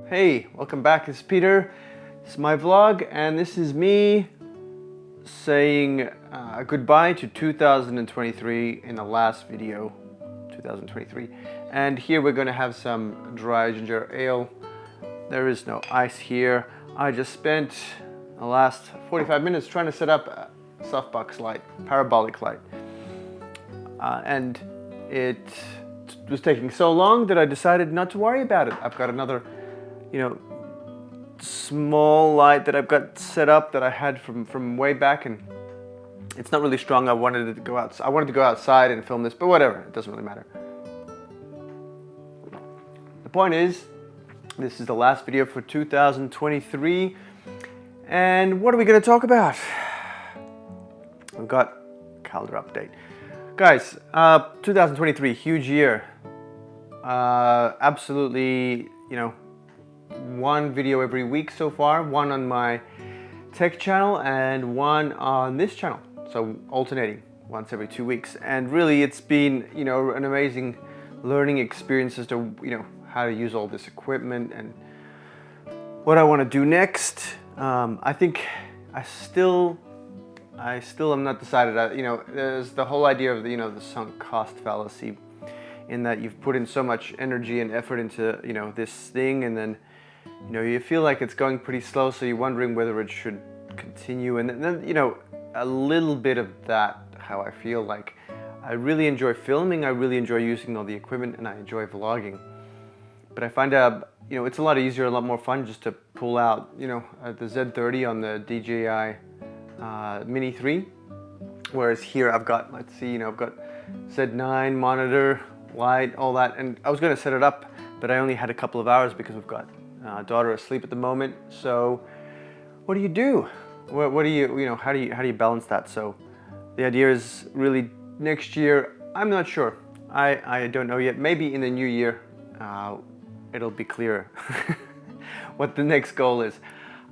Hey, welcome back. This is Peter. This is my vlog, and this is me saying goodbye to 2023 in the last video, 2023. And here we're going to have some dry ginger ale. There is no ice here. I just spent the last 45 minutes trying to set up a softbox light, parabolic light. And it was taking so long that I decided not to worry about it. I've got another small light that I've got set up that I had from way back, and it's not really strong. I wanted to go outside and film this, but whatever, it doesn't really matter. The point is, this is the last video for 2023, and what are we going to talk about? We've got calendar update. Guys, 2023, huge year. Absolutely, one video every week so far, one on my tech channel and one on this channel, so alternating once every 2 weeks. And really it's been an amazing learning experience as to how to use all this equipment and what I want to do next. I think I still am not decided. There's the whole idea of the sunk cost fallacy, in that you've put in so much energy and effort into this thing, and then you feel like it's going pretty slow, so you're wondering whether it should continue. And then a little bit of that, how I feel like I really enjoy filming, I really enjoy using all the equipment, and I enjoy vlogging. But I find out it's a lot easier, a lot more fun just to pull out the Z30 on the DJI Mini 3, whereas here I've got, let's see, I've got Z9 monitor, light, all that, and I was going to set it up, but I only had a couple of hours because we've got daughter asleep at the moment. So what do you do? What do you how do you balance that? So the idea is really next year, I'm not sure. I don't know yet. Maybe in the new year it'll be clearer what the next goal is.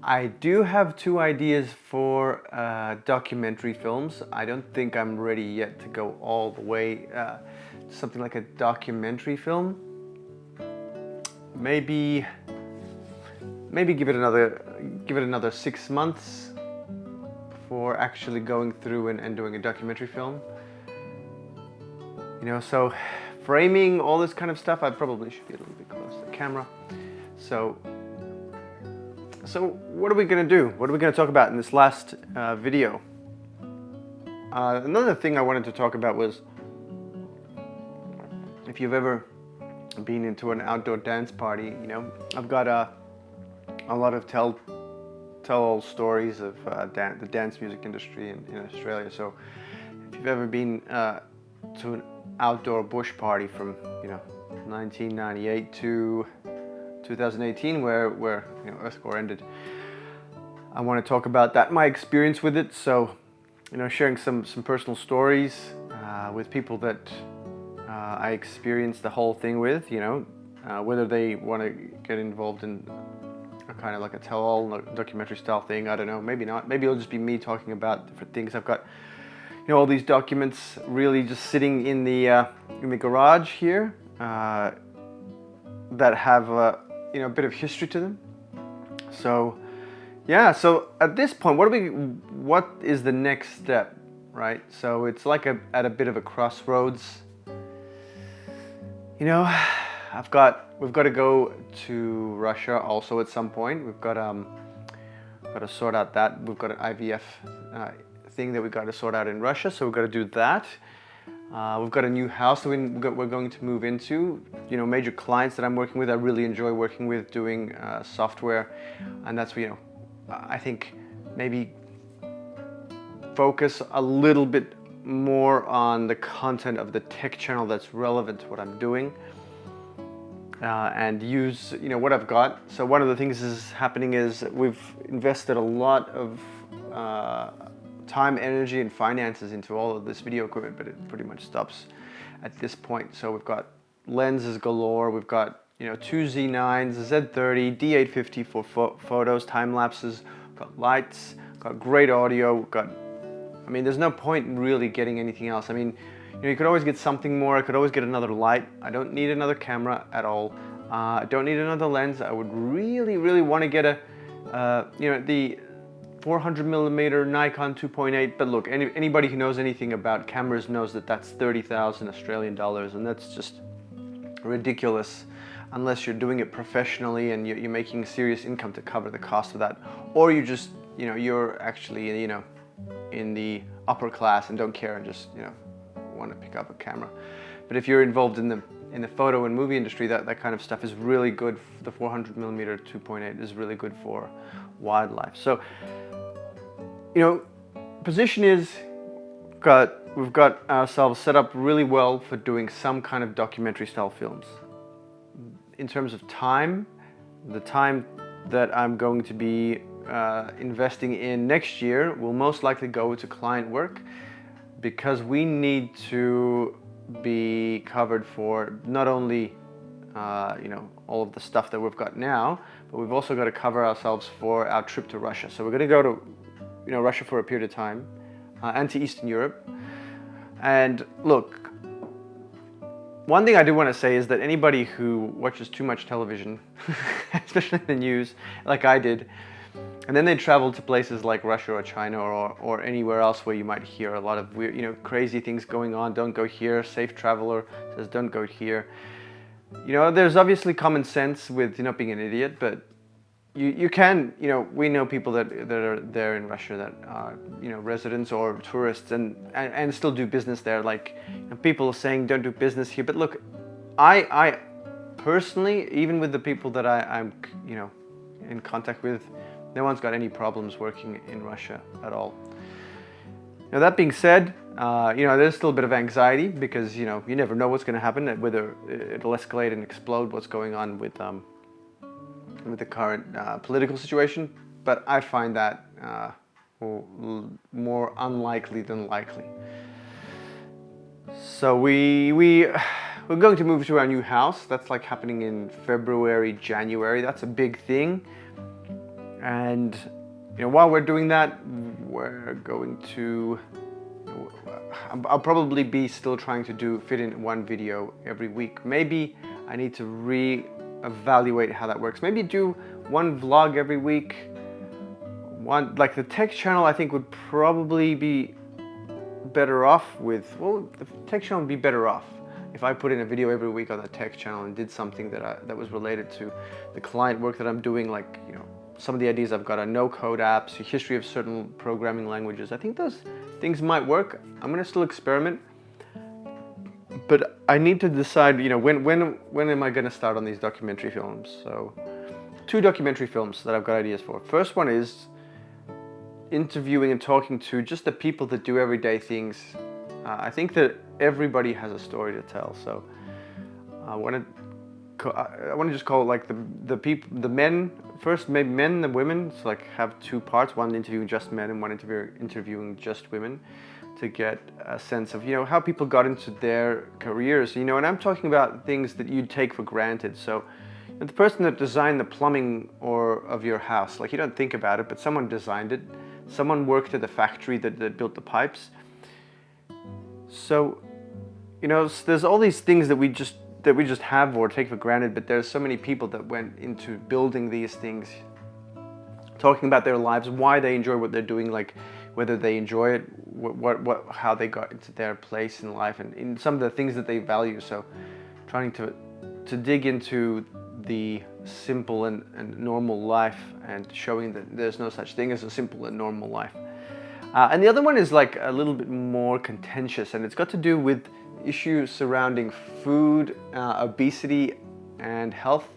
I do have 2 ideas for documentary films. I don't think I'm ready yet to go all the way to something like a documentary film. Maybe give it another 6 months before actually going through and doing a documentary film. So framing, all this kind of stuff, I probably should be a little bit closer to the camera. So what are we going to do? What are we going to talk about in this last video? Another thing I wanted to talk about was, if you've ever been into an outdoor dance party, I've got a lot of tell-all stories of the dance music industry in Australia. So if you've ever been to an outdoor bush party from 1998 to 2018, where Earthcore ended, I want to talk about that, my experience with it. So sharing some personal stories with people that I experienced the whole thing with, whether they want to get involved in a kind of like a tell-all documentary style thing, I don't know, maybe not. Maybe it'll just be me talking about different things. I've got all these documents really just sitting in the garage here that have a bit of history to them. So yeah, so at this point, what is the next step, right? So it's like at a bit of a crossroads. We've got to go to Russia also at some point. We've got to sort out that. We've got an IVF thing that we've got to sort out in Russia, so we've got to do that. We've got a new house that we're going to move into. Major clients that I'm working with, I really enjoy working with, doing software, and that's I think maybe focus a little bit more on the content of the tech channel that's relevant to what I'm doing, and use what I've got. So one of the things is happening is we've invested a lot of time, energy, and finances into all of this video equipment, but it pretty much stops at this point. So we've got lenses galore. We've got 2 Z9s, Z30, D850 for photos, time lapses. We've got lights. Got great audio. There's no point in really getting anything else. You could always get something more. I could always get another light. I don't need another camera at all. I don't need another lens. I would really want to get the 400mm Nikon 2.8, but look, anybody who knows anything about cameras knows that that's 30,000 Australian dollars, and that's just ridiculous unless you're doing it professionally and you're making serious income to cover the cost of that, or you just, you're actually, in the upper class and don't care and just, want to pick up a camera. But if you're involved in the photo and movie industry, that kind of stuff is really good. The 400mm 2.8 is really good for wildlife. So, position is we've got ourselves set up really well for doing some kind of documentary style films. In terms of time, the time that I'm going to be investing in next year will most likely go to client work, because we need to be covered for not only all of the stuff that we've got now, but we've also got to cover ourselves for our trip to Russia. So we're going to go to Russia for a period of time, and to Eastern Europe. And look, one thing I do want to say is that anybody who watches too much television, especially the news, like I did, and then they travel to places like Russia or China or anywhere else where you might hear a lot of weird, crazy things going on. Don't go here. Safe traveler says don't go here. There's obviously common sense with not being an idiot, but you can, we know people that are there in Russia that are, residents or tourists and still do business there. Like, people are saying don't do business here. But look, I personally, even with the people that I'm, in contact with, no one's got any problems working in Russia at all. Now, that being said, there's still a bit of anxiety because, you never know what's going to happen, whether it'll escalate and explode, what's going on with the current political situation. But I find that more unlikely than likely. So we're going to move to our new house. That's like happening in February, January. That's a big thing. And while we're doing that, we're going to, I'll probably be still trying to fit in one video every week. Maybe I need to re-evaluate how that works. Maybe do one vlog every week. Like the tech channel, I think would probably be better off the tech channel would be better off if I put in a video every week on the tech channel and did something that was related to the client work that I'm doing, like, some of the ideas I've got are no-code apps, a history of certain programming languages. I think those things might work. I'm going to still experiment, but I need to decide, when am I going to start on these documentary films? So, 2 documentary films that I've got ideas for. First one is interviewing and talking to just the people that do everyday things. I think that everybody has a story to tell. So, I want to just call it like the men first, maybe men and women. So like have 2 parts, one interviewing just men and one interviewing just women, to get a sense of how people got into their careers. And I'm talking about things that you'd take for granted. So the person that designed the plumbing of your house, like, you don't think about it, but someone designed it. Someone worked at the factory that built the pipes. So there's all these things that we just have or take for granted, but there's so many people that went into building these things, talking about their lives, why they enjoy what they're doing, like whether they enjoy it, how they got into their place in life, and in some of the things that they value. So trying to dig into the simple and normal life, and showing that there's no such thing as a simple and normal life. And the other one is like a little bit more contentious, and it's got to do with issues surrounding food, obesity, and health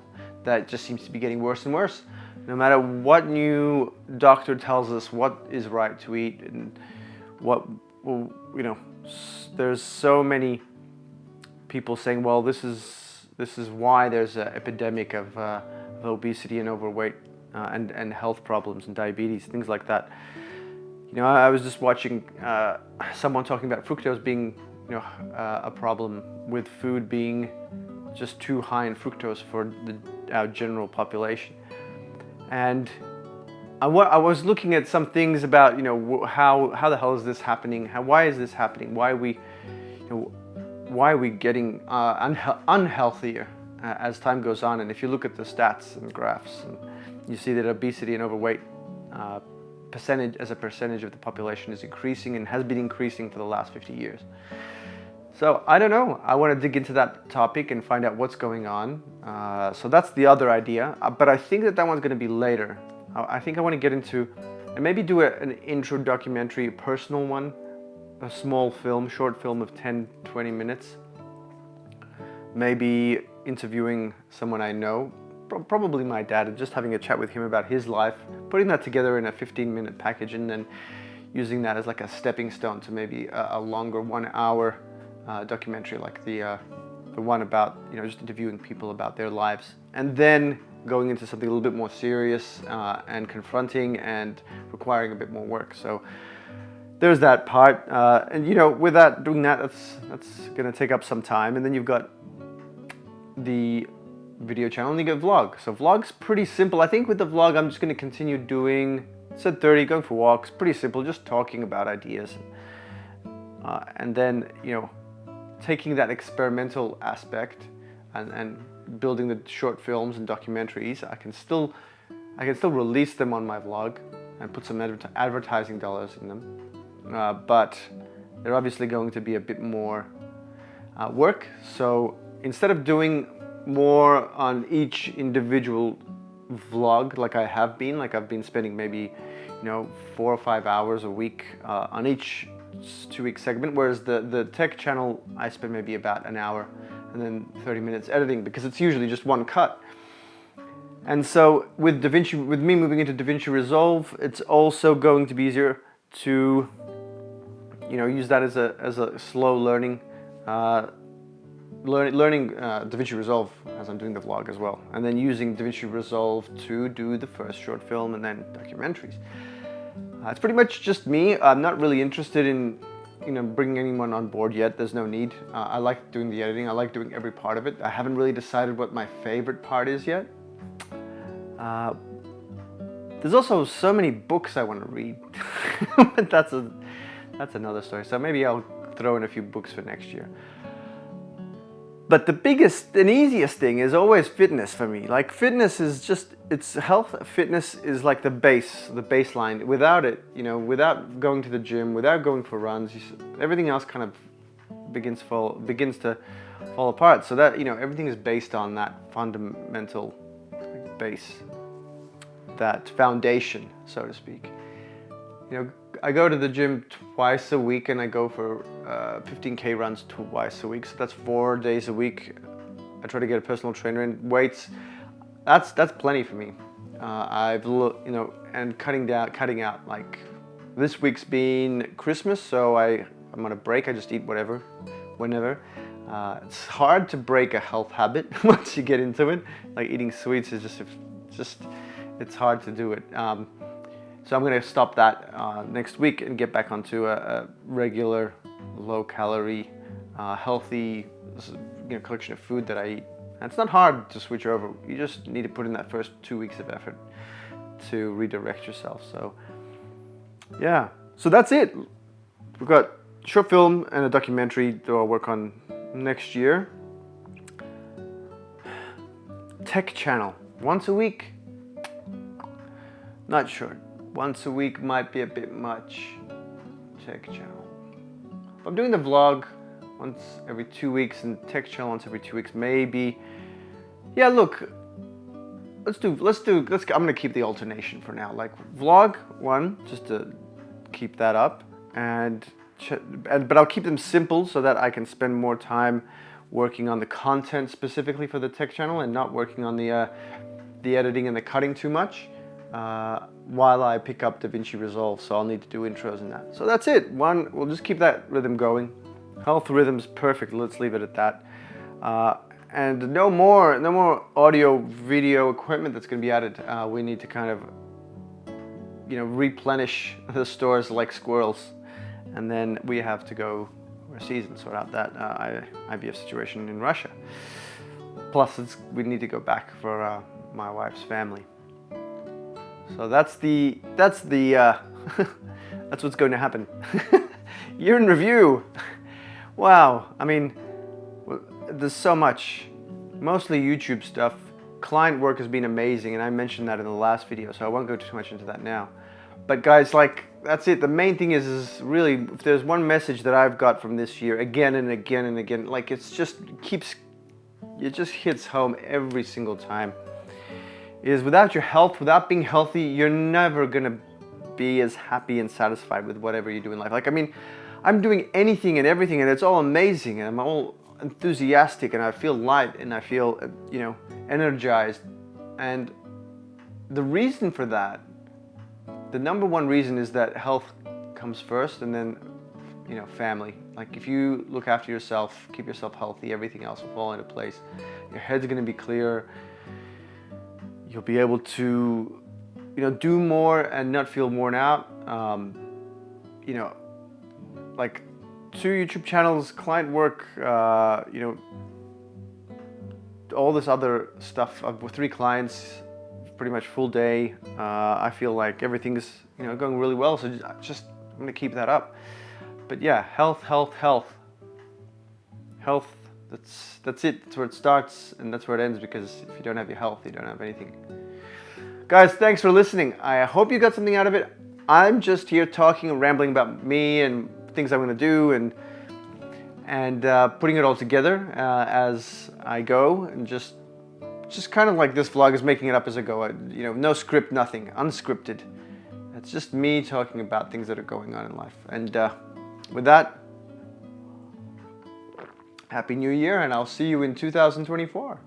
that just seems to be getting worse and worse. No matter what new doctor tells us what is right to eat, and there's so many people saying, well, this is why there's an epidemic of obesity and overweight and health problems and diabetes, things like that. I was just watching someone talking about fructose being a problem with food being just too high in fructose for our general population. And I was looking at some things about how the hell is this happening? Why is this happening? Why are we getting unhealthier? as time goes on. And if you look at the stats and graphs, and you see that obesity and overweight as a percentage of the population is increasing and has been increasing for the last 50 years. So I don't know, I want to dig into that topic and find out what's going on. So that's the other idea, but I think that one's going to be later. I think I want to get into and maybe do an intro documentary, a personal one, a small film, short film of 10-20 minutes. Maybe interviewing someone I know, probably my dad, and just having a chat with him about his life, putting that together in a 15-minute package, and then using that as like a stepping stone to maybe a longer 1-hour documentary, like the one about, you know, just interviewing people about their lives, and then going into something a little bit more serious and confronting and requiring a bit more work. So there's that part, and you know, with that, doing that, that's going to take up some time. And then you've got the video channel and you get vlog. So vlog's pretty simple. I think with the vlog, I'm just going to continue doing, said 30, going for walks, pretty simple, just talking about ideas, and then, you know, taking that experimental aspect and building the short films and documentaries. I can still release them on my vlog and put some advertising dollars in them, but they're obviously going to be a bit more work. So instead of doing more on each individual vlog like I've been spending maybe, you know, 4 or 5 hours a week on each 2-week segment, whereas the tech channel I spend maybe about an hour and then 30 minutes editing, because it's usually just one cut. And so with me moving into DaVinci Resolve, it's also going to be easier to, you know, use that as a slow learning DaVinci Resolve as I'm doing the vlog as well, and then using DaVinci Resolve to do the first short film and then documentaries. It's pretty much just me. I'm not really interested in, you know, bringing anyone on board yet. There's no need. I like doing the editing. I like doing every part of it. I haven't really decided what my favorite part is yet. There's also so many books I want to read, but that's another story. So maybe I'll throw in a few books for next year. But the biggest and easiest thing is always fitness for me. Like, fitness is just, it's health. Fitness is like the baseline. Without it, you know, without going to the gym, without going for runs, everything else kind of begins to fall apart. So that, you know, everything is based on that fundamental base, that foundation, so to speak. You know, I go to the gym twice a week, and I go for 15K runs twice a week. So that's 4 days a week. I try to get a personal trainer in. Weights, that's plenty for me. You know, and cutting out, like, this week's been Christmas, so I'm on a break. I just eat whatever, whenever. It's hard to break a health habit once you get into it. Like, eating sweets is just it's hard to do it. So I'm going to stop that next week and get back onto a regular, low-calorie, healthy, you know, collection of food that I eat. And it's not hard to switch over. You just need to put in that first 2 weeks of effort to redirect yourself. So, yeah. So that's it. We've got a short film and a documentary that I'll work on next year. Tech channel, once a week. Not sure. Once a week might be a bit much. Tech channel. I'm doing the vlog once every 2 weeks and tech channel once every 2 weeks, maybe. Yeah, look, I'm gonna keep the alternation for now. Like, vlog one, just to keep that up, but I'll keep them simple so that I can spend more time working on the content specifically for the tech channel and not working on the editing and the cutting too much. While I pick up DaVinci Resolve, so I'll need to do intros and that. So that's it. We'll just keep that rhythm going. Health rhythm's perfect. Let's leave it at that. And no more audio video equipment that's going to be added. We need to kind of, you know, replenish the stores like squirrels, and then we have to go overseas and sort out that IVF situation in Russia. Plus, we need to go back for my wife's family. So that's that's what's going to happen. Year in review. Wow. I mean, there's so much mostly YouTube stuff. Client work has been amazing, and I mentioned that in the last video, so I won't go too much into that now. But guys, like, that's it. The main thing is really, if there's one message that I've got from this year again and again and again, like, it just hits home every single time, is without your health, without being healthy, you're never gonna be as happy and satisfied with whatever you do in life. Like, I mean, I'm doing anything and everything, and it's all amazing, and I'm all enthusiastic, and I feel light, and I feel, you know, energized. And the reason for that, the number one reason, is that health comes first, and then, you know, family. Like, if you look after yourself, keep yourself healthy, everything else will fall into place. Your head's gonna be clear. You'll be able to, you know, do more and not feel worn out. You know, like 2 YouTube channels, client work, you know, all this other stuff. With 3 clients, pretty much full day. I feel like everything's, you know, going really well. So just I'm gonna keep that up. But yeah, health. That's it. That's where it starts and that's where it ends, because if you don't have your health, you don't have anything. Guys, thanks for listening. I hope you got something out of it. I'm just here talking and rambling about me and things I'm going to do, and putting it all together as I go, and just kind of like this vlog is making it up as I go. You know, no script, nothing, unscripted. It's just me talking about things that are going on in life. And with that, Happy New Year, and I'll see you in 2024.